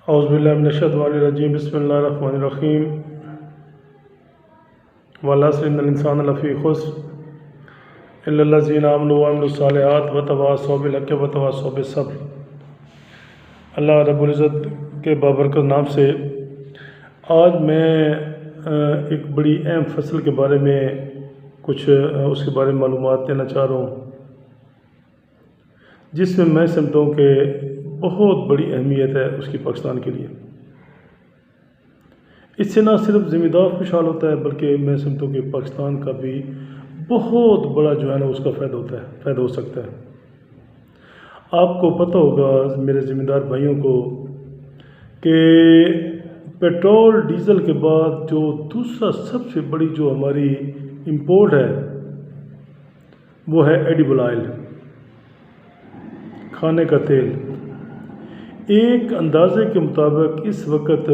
औज़ुबिल्लाहि बिस्मिल्लाहिर्रहमानिर्रहीम वल अस्र इन्नल इंसान लफ़ी खुस्र इल्लल्लज़ीना आमनु व अमिलुस्सालिहात व तवासौ बिल हक़्क़ि व तवासौ बिस्सब्र। अल्लाह रब्बुल इज़्ज़त के बाबरकत नाम से आज मैं एक बड़ी अहम फसल के बारे में कुछ उसके बारे में मालूमात देना चाह रहा हूँ, जिसमें मैं समझता हूँ कि बहुत बड़ी अहमियत है उसकी पाकिस्तान के लिए। इससे ना सिर्फ ज़मींदार खुशहाल होता है, बल्कि मैं समझता हूँ कि पाकिस्तान का भी बहुत बड़ा जो है ना उसका फ़ायदा हो सकता है। आपको पता होगा मेरे ज़मींदार भाइयों को कि पेट्रोल डीज़ल के बाद जो दूसरा सबसे बड़ी जो हमारी इंपोर्ट है वो है एडिबल ऑयल, खाने का तेल। एक अंदाजे के मुताबिक इस वक्त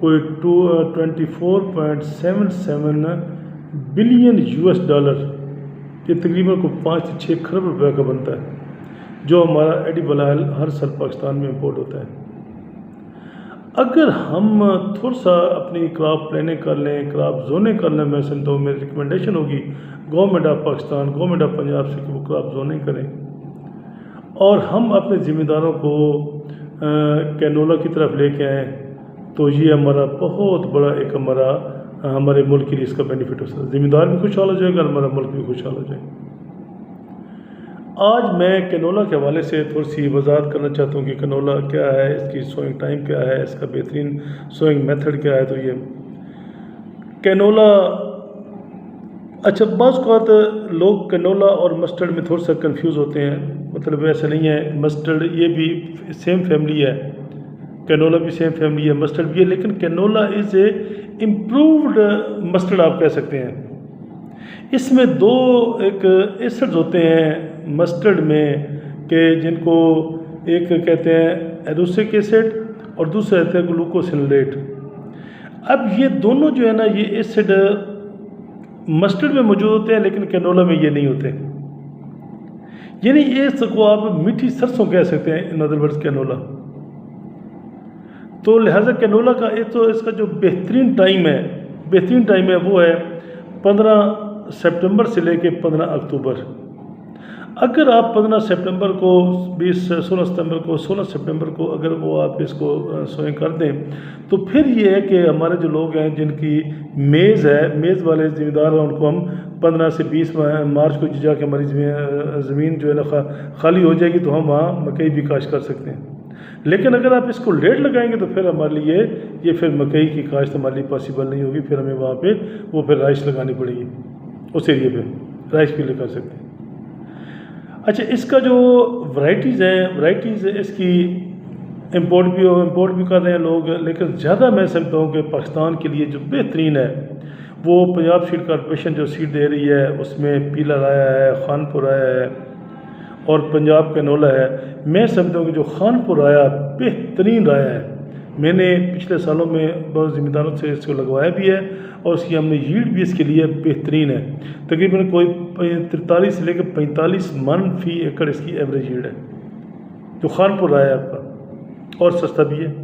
कोई 24.77 बिलियन US डॉलर, ये तकरीबन को 5 से 6 खरब रुपए का बनता है, जो हमारा एडिबल ऑयल हर साल पाकिस्तान में इंपोर्ट होता है। अगर हम थोड़ा सा अपनी क्रॉप प्लानिंग कर लें, क्रॉप जोनिंग कर लें, मैं समझता हूँ मेरी रिकमेंडेशन होगी government of Pakistan, government of Punjab से कि वो क्रॉप जोनिंग करें और हम अपने ज़िम्मेदारों को कैनोला की तरफ लेके आएँ, तो ये हमारा बहुत बड़ा एक हमारे मुल्क के लिए इसका बेनिफिट हो सकता है। ज़िम्मेदार भी खुशहाल हो जाएगा, हमारा मुल्क भी खुशहाल हो जाएगा। आज मैं कैनोला के हवाले से थोड़ी सी वजाहत करना चाहता हूँ कि कैनोला क्या है, इसकी सोइंग टाइम क्या है, इसका बेहतरीन सोइंग मेथड क्या है। तो ये कैनोला, अच्छा बाज़ औक़ात लोग कैनोला और मस्टर्ड में थोड़ा सा कंफ्यूज होते हैं, मतलब ऐसा नहीं है। मस्टर्ड ये भी सेम फैमिली है, कैनोला भी सेम फैमिली है, मस्टर्ड भी है, लेकिन canola is a improved mustard आप कह सकते हैं। इसमें दो एक एसिड्स होते हैं मस्टर्ड में कि जिनको एक कहते हैं एरोसिक एसिड और दूसरा कहते हैं ग्लूकोसिलेट। अब ये दोनों जो है ना ये एसिड मस्टर्ड में मौजूद होते हैं, लेकिन कैनोला में ये नहीं होते। यानी इसको आप मीठी सरसों कह सकते हैं, इन अदर वर्ड्स कैनोला। तो लिहाजा कैनोला का इसका जो बेहतरीन टाइम है वो है 15 सितंबर से लेके 15 अक्टूबर। अगर आप 15 सितंबर को 16 सितंबर को अगर वो आप इसको सोइंग कर दें, तो फिर ये है कि हमारे जो लोग हैं जिनकी मेज़ वाले ज़िम्मेदार हैं, उनको हम 15 से 20 मार्च को जाके हमारी ज़मीन जो है ना खाली हो जाएगी, तो हम वहाँ मकई भी काश्त कर सकते हैं। लेकिन अगर आप इसको लेट लगाएंगे तो फिर हमारे लिए ये फिर मकई की काश्त हमारे लिए पॉसिबल नहीं होगी। फिर हमें वहाँ पे वो फिर राइस लगानी पड़ेगी, उस एरिए पे राइस भी लगा सकते हैं। अच्छा, इसका जो वैराइटीज़ इसकी इंपोर्ट भी कर रहे हैं लोग, लेकिन ज़्यादा मैं समझता हूँ कि पाकिस्तान के लिए जो बेहतरीन है वो पंजाब सीड कॉर्पोरेशन जो सीड दे रही है, उसमें पीलर आया है, खानपुर आया है और पंजाब कैनोला है। मैं समझता हूँ कि जो खानपुर आया बेहतरीन आया है। मैंने पिछले सालों में बहुत ज़िम्मेदारों से इसको लगवाया भी है और उसकी हमने यील्ड भी इसके लिए बेहतरीन है। तकरीबन कोई 43 से लेकर 45 मन फी एकड़ इसकी एवरेज यील्ड है जो खानपुर आया आपका, और सस्ता भी है।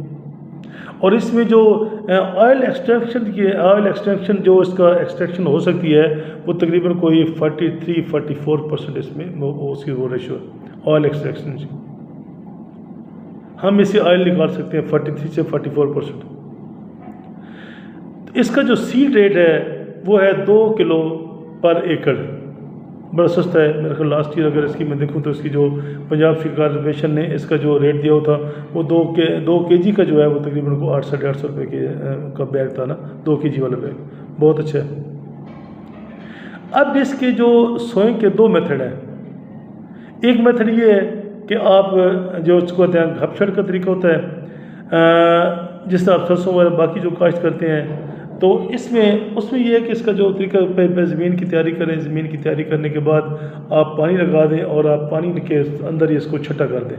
और इसमें जो ऑयल एक्सट्रैक्शन जो इसका एक्सट्रैक्शन हो सकती है वो तकरीबन कोई 43-44% इसमें उसकी वो रेशो ऑयल एक्सट्रैक्शन की। हम इसे ऑयल निकाल सकते हैं 43 से 44%। इसका जो सीड रेट है वो है 2 किलो पर एकड़, बड़ा सस्ता है। मेरे ख्याल लास्ट ईयर अगर इसकी मैं देखूँ तो इसकी जो पंजाब सीड कॉर्पोरेशन ने इसका जो रेट दिया था वो 2 kg का जो है वो तकरीबन को 800-850 रुपये का बैग था ना, 2 kg वाला बैग, बहुत अच्छा है। अब इसके जो सोइंग के 2 मेथड हैं। एक मेथड ये है कि आप जो उसको कहते हैं घपछड़ का तरीका होता है, जिस तरह आप सरसों वगैरह बाकी जो काश्त करते हैं, तो उसमें यह है कि इसका जो तरीका ज़मीन की तैयारी करें, ज़मीन की तैयारी करने के बाद आप पानी लगा दें और आप पानी के अंदर ही इसको छटा कर दें।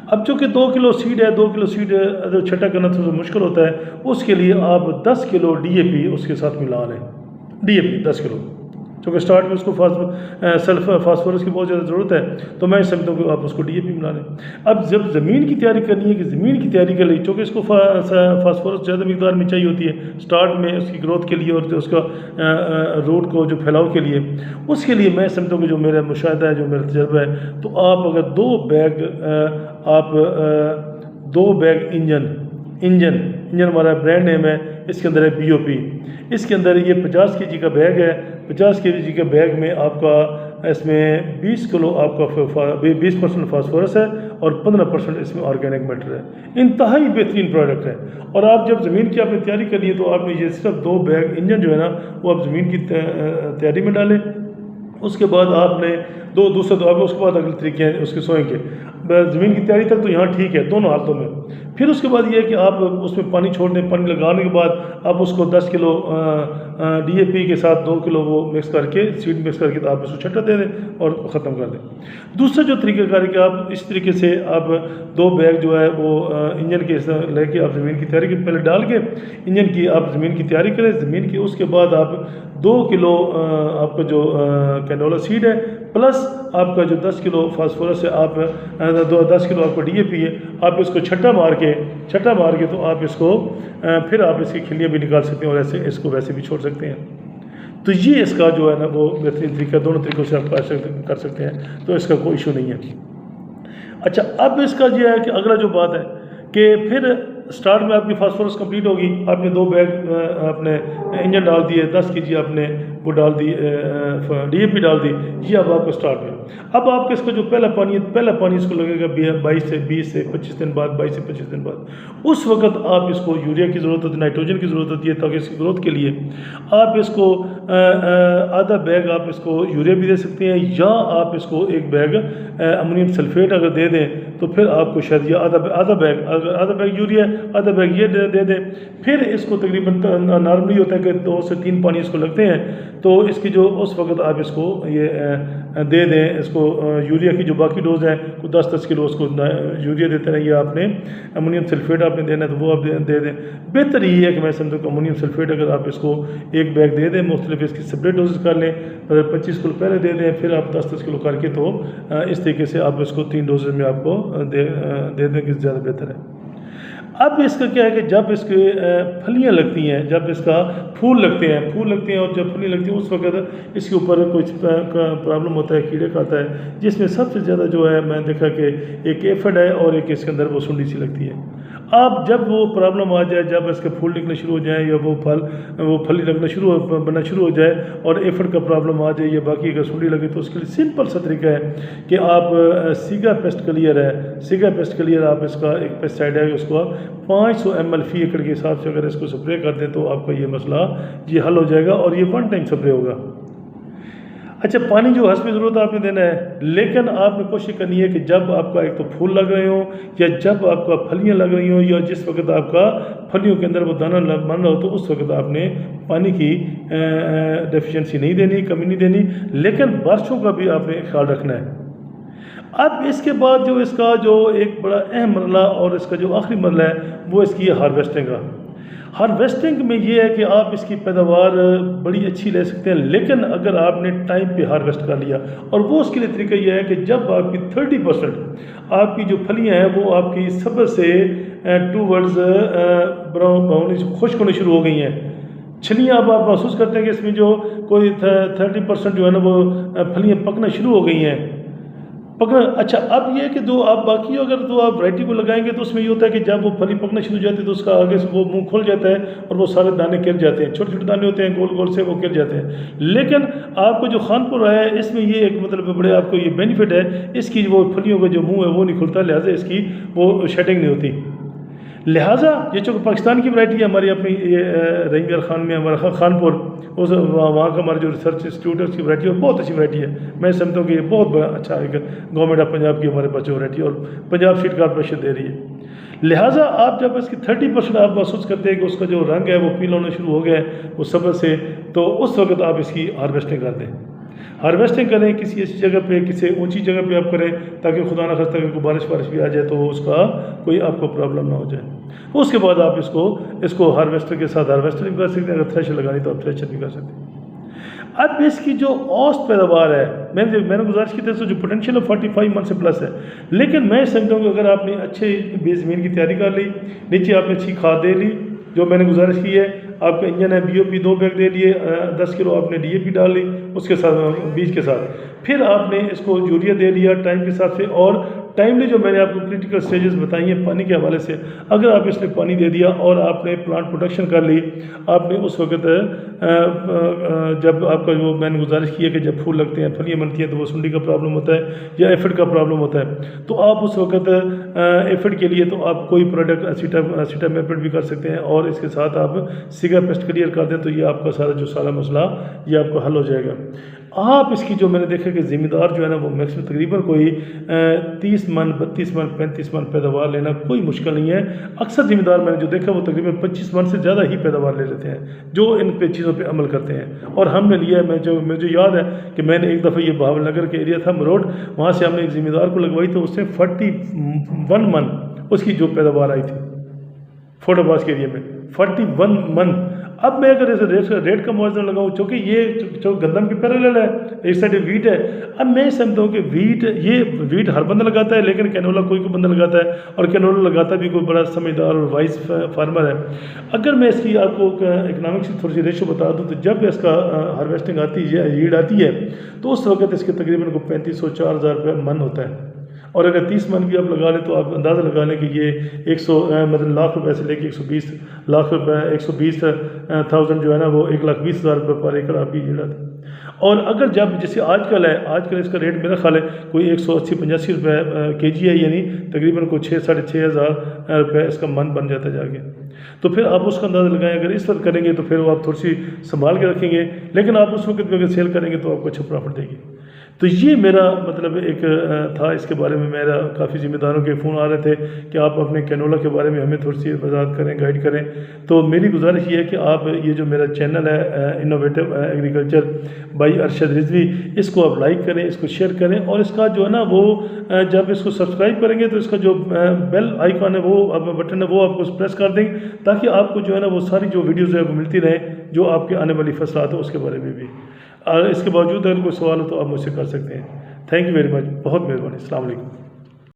अब चूँकि 2 किलो सीड है, 2 किलो सीड छटा करना थोड़ा मुश्किल होता है, उसके लिए आप 10 किलो DAP उसके साथ मिला लें। DAP 10 किलो क्योंकि स्टार्ट में उसको सल्फर फास्फोरस की बहुत ज़्यादा ज़रूरत है, तो मैं समझता हूँ कि आप उसको DAP मिला लें। अब जब ज़मीन की तैयारी करनी है कि ज़मीन की तैयारी कर ली, चूँकि इसको फास्फोरस ज़्यादा मिकदार में चाहिए होती है स्टार्ट में उसकी ग्रोथ के लिए और जो उसका रूट को जो फैलाव के लिए, उसके लिए मैं समझता हूँ कि जो मेरा मुशाहिदा है, जो मेरा तजर्बा है, तो आप अगर 2 बैग इंजन हमारा ब्रांड नेम है, इसके अंदर है BOP, इसके अंदर ये 50 kg का बैग है। 50 kg के बैग में आपका इसमें 20 किलो आपका 20% फास्फोरस है और 15% इसमें ऑर्गेनिक मैटर है। इंतहाई बेहतरीन प्रोडक्ट है। और आप जब ज़मीन की आपने तैयारी करनी है तो आपने ये सिर्फ 2 बैग इंजन जो है ना वो आप ज़मीन की तैयारी में डालें। उसके बाद आपने उसके बाद अगले तरीके हैं उसके सोए के। ज़मीन की तैयारी तक तो यहाँ ठीक है दोनों हालतों में। फिर उसके बाद ये है कि आप उसमें पानी छोड़ दें, पानी लगाने के बाद आप उसको 10 किलो DAP के साथ 2 किलो वो मिक्स करके सीड मिक्स करके तो आप उसको छट्टा दे दें और ख़त्म कर दें। दूसरा जो तरीक़ाकार है कि आप इस तरीके से आप 2 बैग जो है वो इंजन के लेके आप ज़मीन की तैयारी के पहले डाल के इंजन की आप ज़मीन की तैयारी करें। ज़मीन की उसके बाद आप 2 किलो आपका जो कैनोला सीड है प्लस आपका जो 10 किलो फास्फोरस है, आप 10 किलो आपका DAP है, आप इसको छट्टा मार के तो आप इसको फिर आप इसकी खिलियाँ भी निकाल सकते हैं और ऐसे इसको वैसे भी छोड़ सकते हैं। तो ये इसका जो है ना वो बेहतरीन तरीका, दोनों तरीक़ों से आप कर सकते हैं, तो इसका कोई इशू नहीं है। अच्छा, अब इसका ये है कि अगला जो बात है कि फिर स्टार्ट में आपकी फास्फोरस कंप्लीट होगी, आपने 2 बैग आपने इंजन डाल दिए, 10 kg आपने वो डाल दी DAP डाल दी, ये अब आपको स्टार्ट में। अब आपका इसका जो पहला पानी इसको लगेगा 22 से 25 दिन बाद, 22 से 25 दिन बाद। उस वक्त आप इसको यूरिया की ज़रूरत होती है, नाइट्रोजन की ज़रूरत होती है, ताकि इसकी ग्रोथ के लिए आप इसको आधा बैग आप इसको यूरिया भी दे सकते हैं, या आप इसको 1 बैग अमोनियम सल्फेट अगर दे दें तो फिर आपको शायद ये आधा बैग यूरिया, आधा बैग ये दे दें। फिर इसको तकरीबन नॉर्मली होता है कि 2 से 3 पानी इसको लगते हैं, तो इसकी जो उस वक्त आप इसको ये दे दें, इसको यूरिया की जो बाकी डोज है को 10-10 किलो उसको यूरिया देते रहें, या आपने अमोनियम सल्फेट आपने देना है तो वो आप दे दें। बेहतर ये है कि मैं समझता हूँ कि अमोनियम सल्फेट अगर आप इसको 1 बैग दे दें, मुख्तलिफ इसकी सेपरेट डोजेस कर लें, 25 किलो पहले दे दें, फिर आप 10-10 किलो करके, तो इस तरीके से आप इसको 3 डोजेज में आपको दे दें कि ज़्यादा बेहतर है। अब इसका क्या है कि जब इसके फलियाँ लगती हैं, जब इसका फूल लगते हैं और जब फली लगती है उस वक्त इसके ऊपर कुछ प्रॉब्लम होता है, कीड़े का आता है, जिसमें सबसे ज़्यादा जो है मैं देखा कि एक एफिड है और एक इसके अंदर वो सुंडी सी लगती है। अब जब वो प्रॉब्लम आ जाए, जब इसके फूल निकलने शुरू हो जाए या वो फली लगना बनना शुरू हो जाए और एफिड का प्रॉब्लम आ जाए या बाकी अगर सुंडी लगे, तो उसके लिए सिंपल सा तरीका है कि आप सीगा पेस्ट क्लियर आप इसका एक पेस्टिसाइड है, उसको आप 500 ml फी एकड़ के हिसाब से अगर इसको स्प्रे कर दें तो आपका ये मसला ये हल हो जाएगा और ये 1 टाइम स्प्रे होगा। अच्छा, पानी जो हस्ब ज़रूरत आपने देना है, लेकिन आपने कोशिश करनी है कि जब आपका एक तो फूल लग रहे हों या जब आपका फलियां लग रही हों या जिस वक्त आपका फलियों के अंदर वो दाना बन रहा हो, तो उस वक्त आपने पानी की डेफिशिएंसी नहीं देनी, कमी नहीं देनी, लेकिन बारिशों का भी आपने ख्याल रखना है। अब इसके बाद जो इसका जो एक बड़ा अहम मरला और इसका जो आखिरी मरला है वो इसकी हार्वेस्टिंग का। हार्वेस्टिंग में ये है कि आप इसकी पैदावार बड़ी अच्छी ले सकते हैं, लेकिन अगर आपने टाइम पे हार्वेस्ट कर लिया, और वो उसके लिए तरीका ये है कि जब आपकी 30% आपकी जो फलियां हैं वो आपकी सब्र से टूवर्ड्स ब्राउन खुश्क होनी शुरू हो गई हैं, छलियाँ अब आप महसूस करते हैं कि इसमें जो कोई 30% जो है ना वो फलियाँ पकना शुरू हो गई हैं, पकना। अच्छा, अब ये कि दो आप बाकी अगर तो आप वैरायटी को लगाएंगे तो उसमें ये होता है कि जब वो फली पकना शुरू हो जाती है तो उसका आगे से वो मुंह खुल जाता है और वो सारे दाने गिर जाते हैं, छोटे छोटे दाने होते हैं गोल गोल से, वो गिर जाते हैं। लेकिन आपको जो खानपुर है इसमें ये एक मतलब बड़े आपको ये बेनिफिट है, इसकी वो फलियों का जो मुँह है वो नहीं खुलता, लिहाजा इसकी वो शेडिंग नहीं होती। लिहाजा ये जो पाकिस्तान की वैरायटी है हमारी अपनी ये रहीमयार खान में हमारा खानपुर, उस वहाँ का हमारा जो रिसर्च इंस्टीट्यूट है उसकी वैरायटी है, बहुत अच्छी वैरायटी है। मैं समझता हूँ कि ये बहुत बड़ा अच्छा है, गवर्नमेंट ऑफ पंजाब की हमारे पास जो वैरायटी और पंजाब सीड कॉर्पोरेशन दे रही है। लिहाजा आप जब इसकी 30% आप महसूस करते हैं कि उसका जो रंग है वो पीला होना शुरू हो गया है वो सब्र से, तो उस वक्त आप इसकी हार्वेस्टिंग कर दें। हार्वेस्टिंग करें किसी ऐसी जगह पे, किसी ऊंची जगह पे आप करें ताकि खुदा ना खास्ता कोई बारिश भी आ जाए तो उसका कोई आपको प्रॉब्लम ना हो जाए। उसके बाद आप इसको हार्वेस्टर के साथ हार्वेस्टर भी कर सकते हैं, अगर थ्रेशर लगानी तो आप थ्रेशर भी कर सकते हैं। अब इसकी जो औसत पैदावार है, मैंने गुजारिश की थी जो पोटेंशियल है 45 मन से प्लस है, लेकिन मैं समझता हूँ कि अगर आपने अच्छे बीज ज़मीन की तैयारी कर ली, नीचे आपने अच्छी खाद दे ली, जो मैंने गुजारिश की है, आपका इंजन है BOP 2 बैग दे लिए, 10 किलो आपने DAP डाल ली उसके साथ बीज के साथ, फिर आपने इसको यूरिया दे लिया टाइम के हिसाब से, और टाइमली जो मैंने आपको क्रिटिकल स्टेजेस बताई हैं पानी के हवाले से, अगर आप इसमें पानी दे दिया और आपने प्लांट प्रोटेक्शन कर ली, आपने उस वक्त जब आपका जो मैंने गुजारिश की है कि जब फूल लगते हैं फलियाँ बनती हैं तो वो सुंडी का प्रॉब्लम होता है या एफिड का प्रॉब्लम होता है, तो आप उस वक्त एफिड के लिए तो आप कोई प्रोडक्ट एसिटामिप्रिड भी कर सकते हैं, और इसके साथ आप सिगा पेस्ट क्लियर कर दें तो ये आपका सारा मसला ये आपका हल हो जाएगा। आप इसकी जो मैंने देखा कि ज़िम्मेदार जो है ना वो मैक्सिमम तकरीबन कोई 30 मन 32 मन 35 मन पैदावार लेना कोई मुश्किल नहीं है। अक्सर ज़िम्मेदार मैंने जो देखा वो तकरीबन 25 मन से ज़्यादा ही पैदावार ले लेते हैं जो इन पे चीज़ों पे अमल करते हैं, और हमने लिया है। मुझे याद है कि मैंने एक दफ़ा ये भावनगर के एरिया था मरोड, वहाँ से हमने एक ज़िम्मेदार को लगवाई तो उससे 41 मन उसकी जो पैदावार आई थी फोटोबास के एरिया में 41 मन। अब मैं अगर इसे रेट का मुआवजा लगाऊं, चूँकि ये जो गंदम की पैरेलल है, एक साइड वीट है, अब मैं समझता हूँ कि वीट हर बंदा लगाता है, लेकिन कैनोला कोई बंदा लगाता है, और कैनोला लगाता भी कोई बड़ा समझदार और वाइस फार्मर है। अगर मैं इसकी आपको इकनॉमिक्स की थोड़ी सी रेशो बता दूँ तो जब इसका हार्वेस्टिंग आती है, यील्ड आती है, तो उस वक्त इसके तकरीबन को 3500-4000 रुपये मन होता है, और अगर 30 मन भी आप लगा लें तो आप अंदाज़ा लगा लें कि ये 100 मतलब लाख रुपए से लेके 120 लाख रुपए 120,000 जो है ना वो 1,20,000 रुपये पर एकड़ आपकी यील्ड आती है। और अगर जब जैसे आजकल इसका रेट मेरा ख्याल है कोई 180-85 रुपये kg है, यानी तकरीबन कोई 6,500 रुपये इसका मन बन जाता है जाके। तो फिर आप उसका अंदाज़ा लगाएं, अगर इस वक्त करेंगे तो फिर वो आप थोड़ी सी संभाल के रखेंगे, लेकिन आप उस वक्त में अगर सेल करेंगे तो आपको अच्छा प्रॉफिट देगी। तो ये मेरा मतलब एक था, इसके बारे में मेरा काफ़ी ज़िम्मेदारों के फ़ोन आ रहे थे कि आप अपने कैनोला के बारे में हमें थोड़ी सी वजाहत करें, गाइड करें। तो मेरी गुजारिश ये है कि आप ये जो मेरा चैनल है innovative agriculture by Arshad Rizvi, इसको आप लाइक करें, इसको शेयर करें, और इसका जो है ना वो जब इसको सब्सक्राइब करेंगे तो इसका जो बेल आइकॉन है वो बटन है वो आपको प्रेस कर देंगे, ताकि आपको जो है ना वो सारी जो वीडियोज़ है वो मिलती रहे जो आपके आने वाली फसलात है उसके बारे में भी। और इसके बावजूद अगर कोई सवाल हो तो आप मुझसे कर सकते हैं। थैंक यू वेरी मच, बहुत मेहरबानी। अस्सलाम वालेकुम।